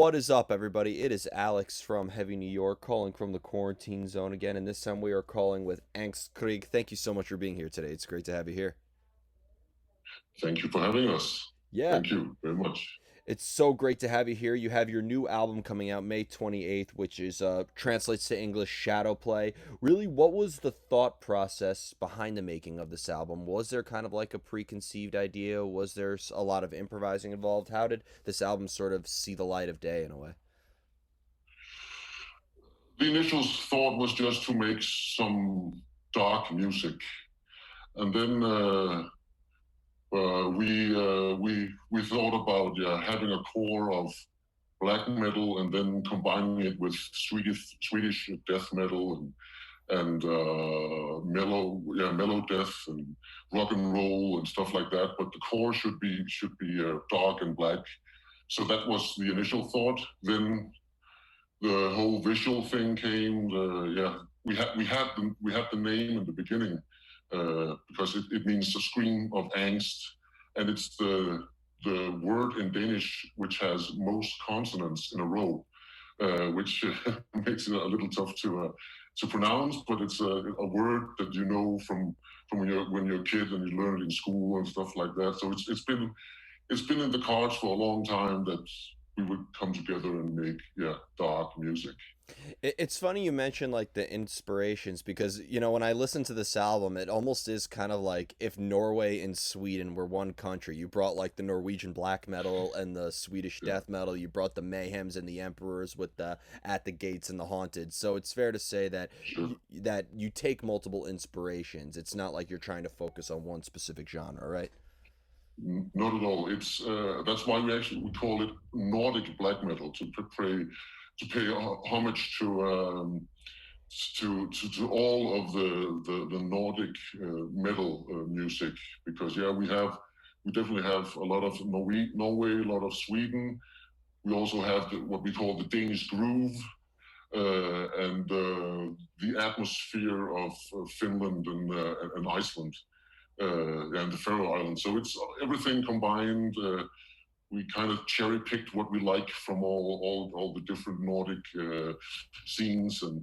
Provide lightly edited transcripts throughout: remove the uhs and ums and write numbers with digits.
What is up, everybody? It is Alex from Heavy New York calling from the quarantine zone again, and this time we are calling with ANGSTSKRÍG. Thank you so much for being here today. It's great to have you here. Thank you for having us. Yeah, Thank you very much. it's so great to have you here. You have your new album coming out May 28th, which is translates to English Shadow Play. Really, what was the thought process behind the making of this album? Was there kind of like a preconceived idea? Was there a lot of improvising involved? How did this album sort of see the light of day in a way? The initial thought was just to make some dark music, and then we thought about having a core of black metal and then combining it with Swedish death metal and mellow death and rock and roll and stuff like that. But the core should be dark and black. So that was the initial thought. Then the whole visual thing came. We had the name in the beginning because it means a scream of angst, and it's the word in Danish which has most consonants in a row, which makes it a little tough to pronounce. But it's a word that you know from when you're a kid and you learn it in school and stuff like that. So it's been in the cards for a long time that we would come together and make dark music. It's funny you mentioned like the inspirations because when I listen to this album, it almost is kind of like if Norway and Sweden were one country. You brought like the Norwegian black metal and the Swedish Yeah, death metal. You brought the Mayhems and the Emperors with the At the Gates and the Haunted. So it's fair to say that sure. that you take multiple inspirations. It's not like you're trying to focus on one specific genre, right? Not at all. It's that's why we call it Nordic black metal to pay homage to all of the Nordic metal music, because we definitely have a lot of Norway, a lot of Sweden. We also have what we call the Danish Groove, and the atmosphere of Finland and Iceland, and the Faroe Islands. So it's everything combined. We kind of cherry picked what we like from all the different Nordic scenes, and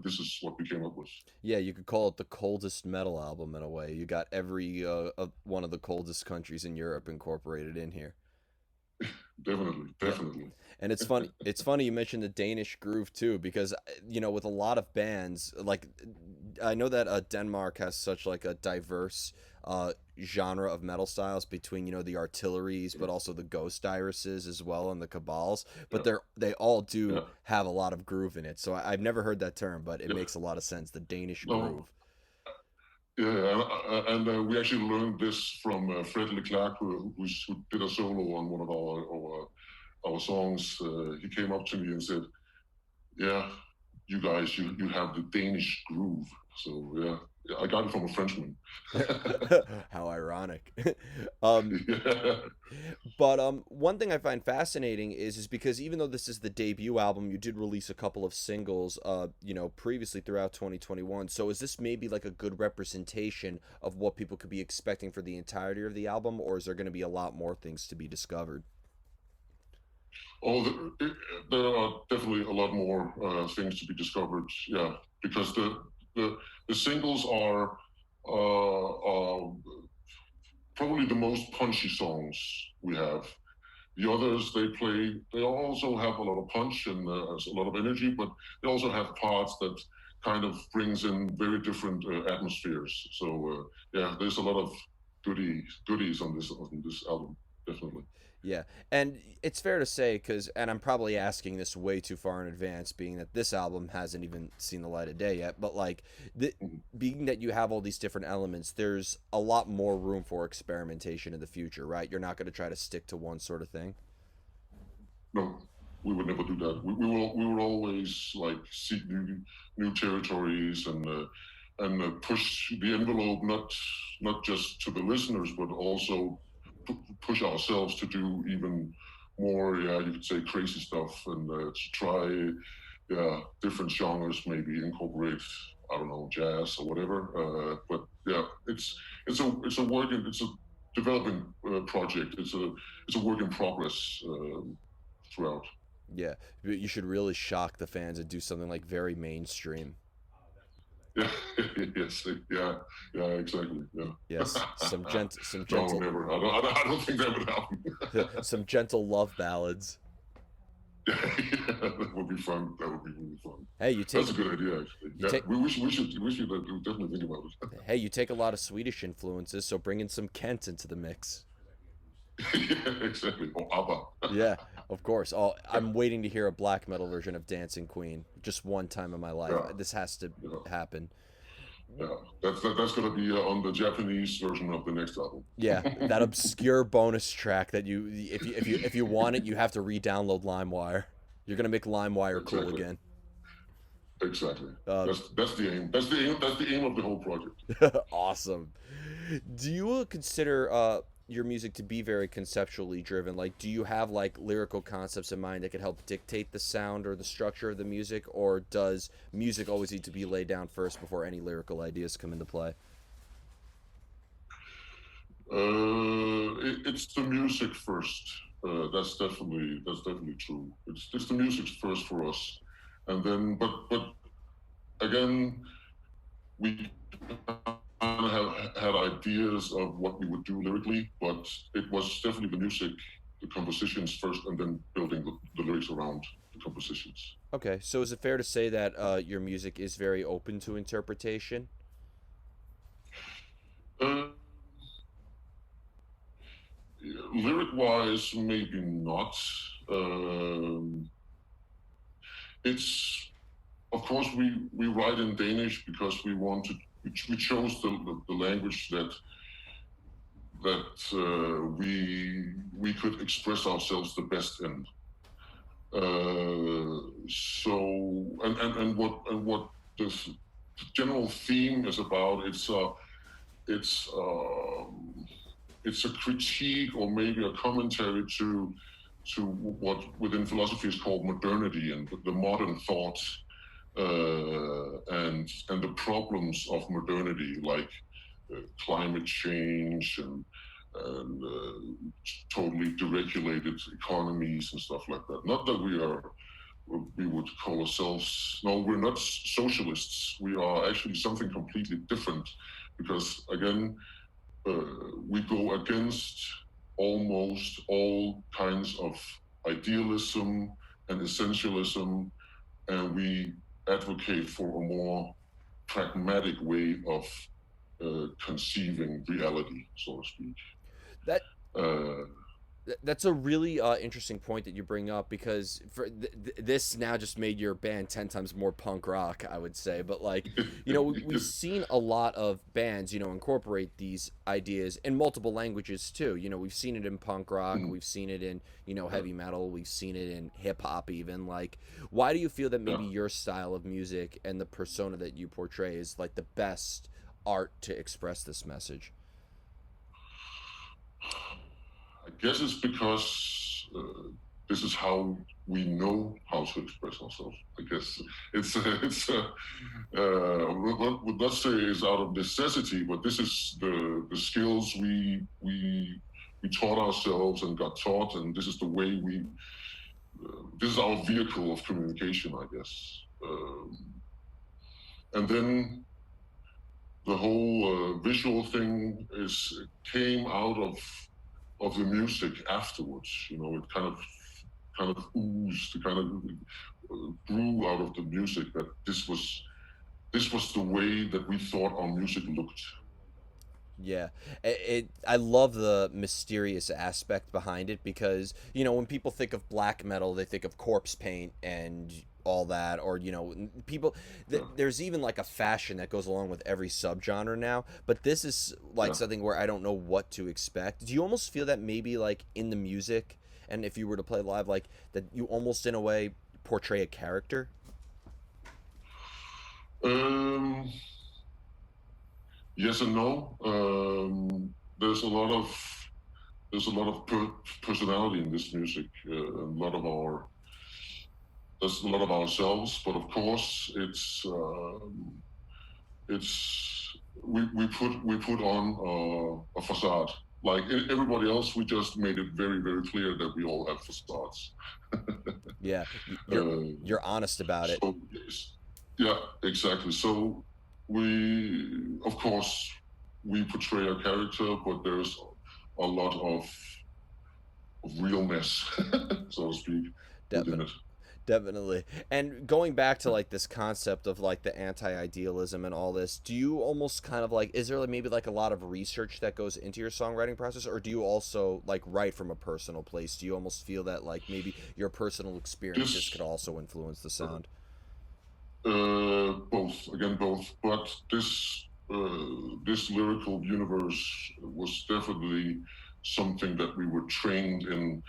this is what we came up with. Yeah, you could call it the coldest metal album in a way. You got every one of the coldest countries in Europe incorporated in here. Definitely, Yeah. definitely. And it's funny. It's funny you mentioned the Danish groove too, because with a lot of bands, like I know that Denmark has such like a diverse genre of metal styles between the artilleries, but also the ghost irises as well and the cabals. But Yeah, they all do yeah, have a lot of groove in it. So I've never heard that term, but it yeah. makes a lot of sense. The Danish groove. No, yeah, and we actually learned this from Fred Leclerc, who did a solo on one of our songs. He came up to me and said, "Yeah, you guys, you have the Danish groove." So yeah, I got it from a Frenchman. How ironic. um, Yeah. But one thing I find fascinating is because even though this is the debut album, you did release a couple of singles, previously throughout 2021. So is this maybe like a good representation of what people could be expecting for the entirety of the album, or is there going to be a lot more things to be discovered? Oh, there are definitely a lot more things to be discovered. Yeah, because the singles are probably the most punchy songs we have. The others they also have a lot of punch and a lot of energy, but they also have parts that kind of brings in very different atmospheres. So there's a lot of goodies on this album, definitely. Yeah, and it's fair to say and I'm probably asking this way too far in advance, being that this album hasn't even seen the light of day yet. But like, Mhm. being that you have all these different elements, there's a lot more room for experimentation in the future, right? You're not going to try to stick to one sort of thing. No, we would never do that. We will always like seek new territories and push the envelope, not just to the listeners, but also push ourselves to do even more. Yeah, you could say crazy stuff, and to try different genres, maybe incorporate, I don't know, jazz or whatever. But yeah, it's a developing project. It's a work in progress throughout. Yeah, you should really shock the fans and do something like very mainstream. Yeah, yes, yeah, yeah, exactly. Yeah. Yes, some No, gentle, never. I don't think that would happen. some gentle love ballads. Yeah, that would be fun. That would be really fun. Hey, That's a good idea, actually. you Yeah, take we should definitely think about it. hey, you take a lot of Swedish influences, so bring in some Kent into the mix. Yeah, exactly. Or ABBA. Yeah, of course. Oh, I'm waiting to hear a black metal version of Dancing Queen. Just one time in my life. Yeah, This has to yeah, happen. yeah. That's gonna be on the Japanese version of the next album. Yeah, that obscure bonus track that you if you want it, you have to re-download LimeWire. You're gonna make LimeWire cool Exactly. again. Exactly. Uh, That's the aim. That's the aim. That's the aim of the whole project. awesome. Do you consider your music to be very conceptually driven? Like, do you have like lyrical concepts in mind that could help dictate the sound or the structure of the music, or does music always need to be laid down first before any lyrical ideas come into play? It's the music first. That's definitely true. It's the music first for us, and then but again we kind of have had ideas of what we would do lyrically, but it was definitely the music, the compositions first, and then building the lyrics around the compositions. Okay, so is it fair to say that your music is very open to interpretation? Uh, Lyric wise, maybe not. Um, it's of course we write in Danish because we chose the language that we could express ourselves the best in. So and what this general theme is about, it's it's a critique or maybe a commentary to what within philosophy is called modernity and the modern thought, and the problems of modernity, like climate change and totally deregulated economies and stuff like that. Not that we would call ourselves, no, we're not socialists. We are actually something completely different, because again, we go against almost all kinds of idealism and essentialism, and we advocate for a more pragmatic way of conceiving reality, so to speak. That Uh, that's a really interesting point that you bring up, because this now just made your band 10 times more punk rock, I would say. But like, we've seen a lot of bands, incorporate these ideas in multiple languages too. We've seen it in punk rock, we've seen it in, heavy metal, we've seen it in hip hop even. Like, why do you feel that yeah. maybe your style of music and the persona that you portray is like the best art to express this message? I guess it's because this is how we know how to express ourselves. I guess would not say it's out of necessity, but this is the skills we taught ourselves and got taught, and this is the way this is our vehicle of communication, I guess. And then the whole visual thing came out of the music afterwards. It kind of oozed, kind of grew out of the music, that this was the way that we thought our music looked. Yeah, I love the mysterious aspect behind it, because when people think of black metal, they think of corpse paint and all that, or people. Yeah, There's even like a fashion that goes along with every subgenre now. But this is like yeah. something where I don't know what to expect. Do you almost feel that maybe like in the music, and if you were to play live, like that you almost in a way portray a character? Um, yes and no. There's a lot of personality in this music. There's a lot of ourselves, but of course it's we put on a facade. Like everybody else, we just made it very very clear that we all have facades. Yeah, uh, you're honest about it. so yes, yeah, exactly. So we, of course, we portray a character, but there's a lot of realness, so to speak, within it. Definitely. And going back to like this concept of like the anti-idealism and all this, do you almost kind of like, is there like maybe like a lot of research that goes into your songwriting process, or do you also like write from a personal place? Do you almost feel that like maybe your personal experiences could This also influence the sound? both, again, both. But this lyrical universe was definitely something that we were trained in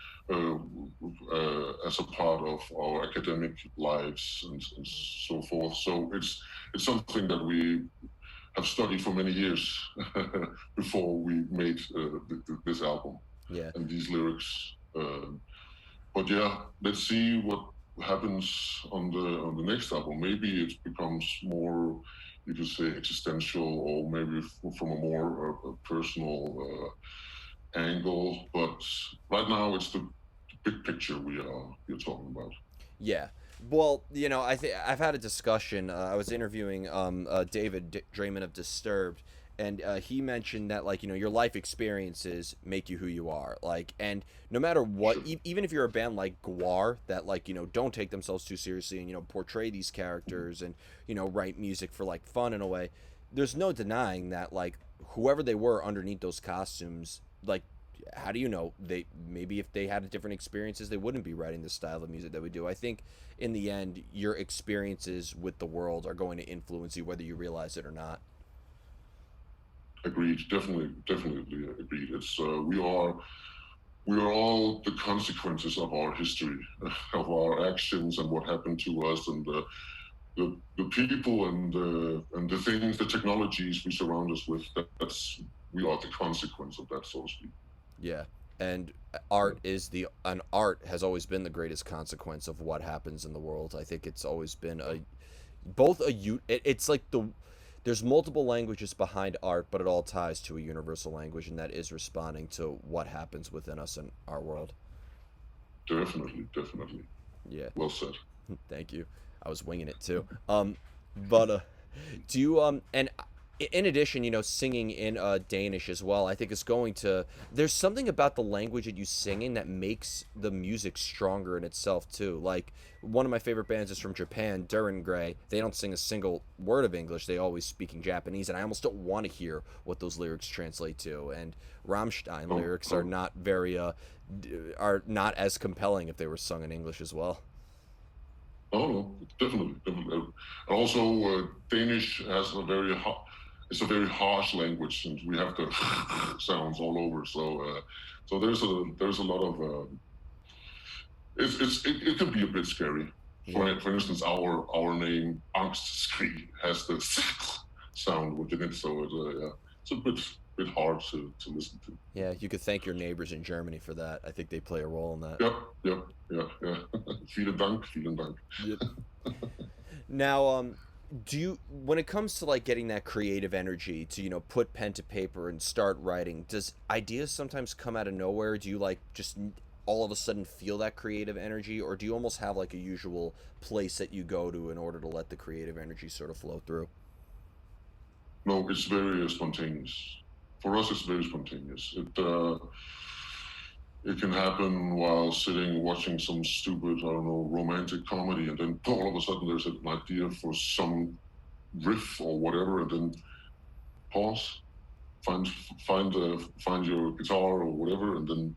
as a part of our academic lives and so forth. So it's something that we have studied for many years before we made this album Yeah. and these lyrics. But yeah, let's see what happens on the next album. Maybe it becomes more, you could say, existential, or maybe from a more personal angle. But right now, it's the big picture we're talking about. Yeah. Well, you know, I think I've had a discussion. I was interviewing David Draymond of Disturbed, and he mentioned that like you know your life experiences make you who you are. Like, and no matter what, Sure. even if you're a band like Guar that like you know don't take themselves too seriously and you know portray these characters and you know write music for like fun in a way, there's no denying that like whoever they were underneath those costumes, like how do you know they maybe if they had different experiences they wouldn't be writing the style of music that we do. I think in the end your experiences with the world are going to influence you whether you realize it or not. Agreed. Definitely agreed. It's we are all the consequences of our history, of our actions and what happened to us, and the people and the things, the technologies we surround us with. That's we are the consequence of that, so to speak. Yeah, and art has always been the greatest consequence of what happens in the world. I think it's always been a both a it's like there's multiple languages behind art, but it all ties to a universal language, and that is responding to what happens within us in our world. Definitely. Yeah. Well said. Thank you. I was winging it too. But do you and in addition, you know, singing in Danish as well, I think is going to. There's something about the language that you sing in that makes the music stronger in itself too. Like one of my favorite bands is from Japan, Duran Gray. They don't sing a single word of English. They always speaking Japanese, and I almost don't want to hear what those lyrics translate to. And Rammstein Oh, lyrics are oh, not very are not as compelling if they were sung in English as well. oh no, definitely. And also, Danish has a very it's a very harsh language, and we have the sounds all over. So there's a lot of it can be a bit scary. Yeah. For instance, our name ANGSTSKRÍG has this sound within it, so yeah, it's a bit hard to listen to. Yeah, you could thank your neighbors in Germany for that. I think they play a role in that. Yep, yeah. Vielen Dank. Yep. Now, do you when it comes to like getting that creative energy to you know put pen to paper and start writing? Does ideas sometimes come out of nowhere? Do you like just all of a sudden feel that creative energy, or do you almost have like a usual place that you go to in order to let the creative energy sort of flow through? No, it's very spontaneous. For us, it's very spontaneous. It can happen while sitting watching some stupid, I don't know, romantic comedy, and then all of a sudden there's an idea for some riff or whatever, and then pause, find find your guitar or whatever, and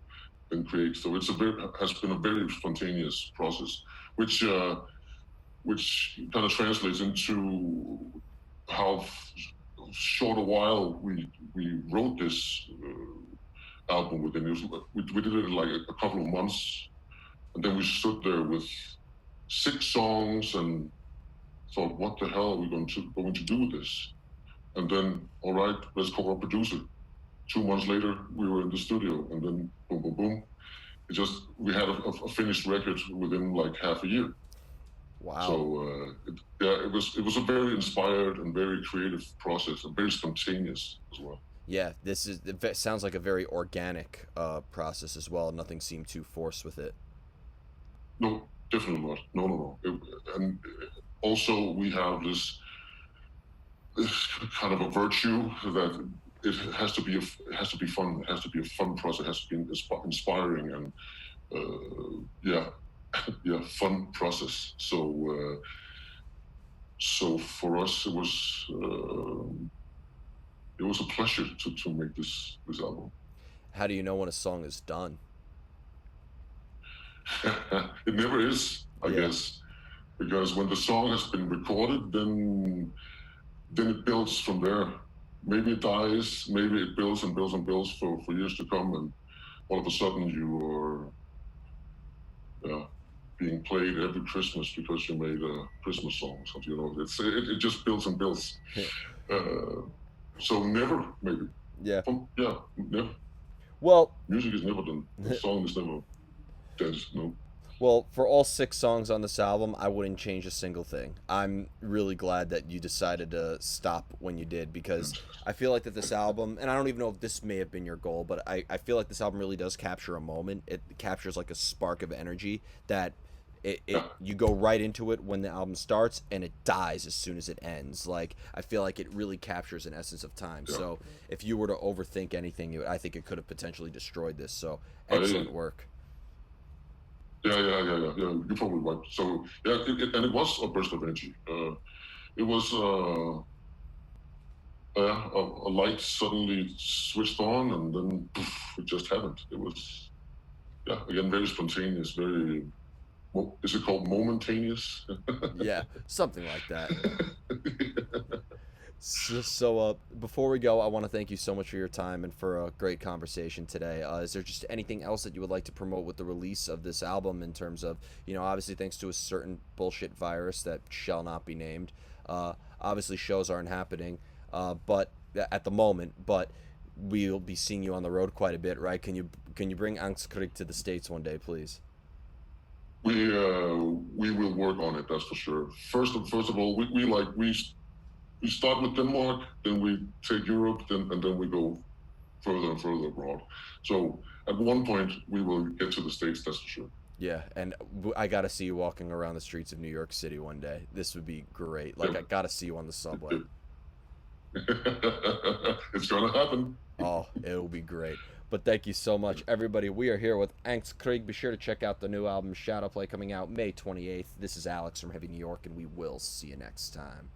then create. So it's a very has been a very spontaneous process, which which kind of translates into how short a while we wrote this album within. We did it in like a couple of months, and then we stood there with 6 songs and thought, what the hell are we going to do with this? And then, all right, let's call our producer. 2 months later, we were in the studio, and then boom, boom, boom. It just we had a finished record within like half a year. So Wow. yeah, it was a very inspired and very creative process, and very spontaneous as well. Yeah, this is it sounds like a very organic process as well. Nothing seemed too forced with it. No, definitely not. No, no, no. And also, we have this kind of a virtue that it has to be it has to be fun. It has to be a fun process. It has to be inspiring and yeah, yeah, fun process. So for us, it was a pleasure to make this album. How do you know when a song is done? It never is, I Yeah. guess, because when the song has been recorded, then it builds from there. Maybe it dies, maybe it builds and builds and builds for years to come, and all of a sudden you are being played every Christmas because you made a Christmas song or something. You know, it just builds and builds. Uh, so never, maybe. Yeah. Yeah, never. Well, Music is never done. The song is never dead. No. well, for all 6 songs on this album, I wouldn't change a single thing. I'm really glad that you decided to stop when you did because I feel like that this album, and I don't even know if this may have been your goal, but I feel like this album really does capture a moment. It captures like a spark of energy that Yeah, you go right into it when the album starts and it dies as soon as it ends. Like I feel like it really captures an essence of time. yeah. So if you were to overthink anything, I think it could have potentially destroyed this. So I, excellent work. yeah. You're probably right. So yeah, and it was a burst of energy. It was a light suddenly switched on, and then poof, it just happened. It was again very spontaneous. Very is it called momentaneous? Yeah, something like that. So, before we go, I want to thank you so much for your time and for a great conversation today. Is there just anything else that you would like to promote with the release of this album in terms of, obviously thanks to a certain bullshit virus that shall not be named, obviously shows aren't happening, but at the moment, but we'll be seeing you on the road quite a bit, right? Can you bring ANGSTSKRÍG to the States one day, please? We will work on it. That's for sure. First of all, we start with Denmark, then we take Europe, and then we go further and further abroad. So at one point we will get to the States, that's for sure. Yeah, and I gotta see you walking around the streets of New York City one day. This would be great. Like, Yeah. I gotta see you on the subway. It's gonna happen. Oh, it'll be great. But thank you so much, everybody. We are here with ANGSTSKRÍG. Be sure to check out the new album Shadowplay coming out May 28th. This is Alex from Heavy New York, and we will see you next time.